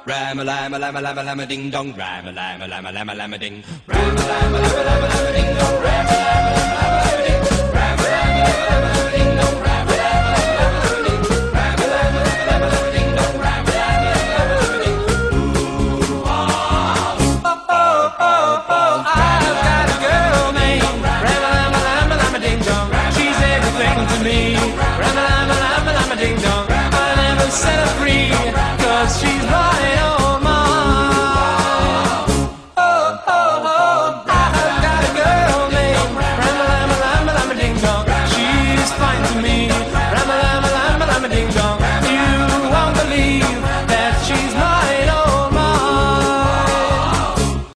Rama lama lama lama lama ding dong. Rama lama lama lama lama ding. Rama lama lama lama lama ding dong. Rama lama lama lama lama ding. Rama lama lama lama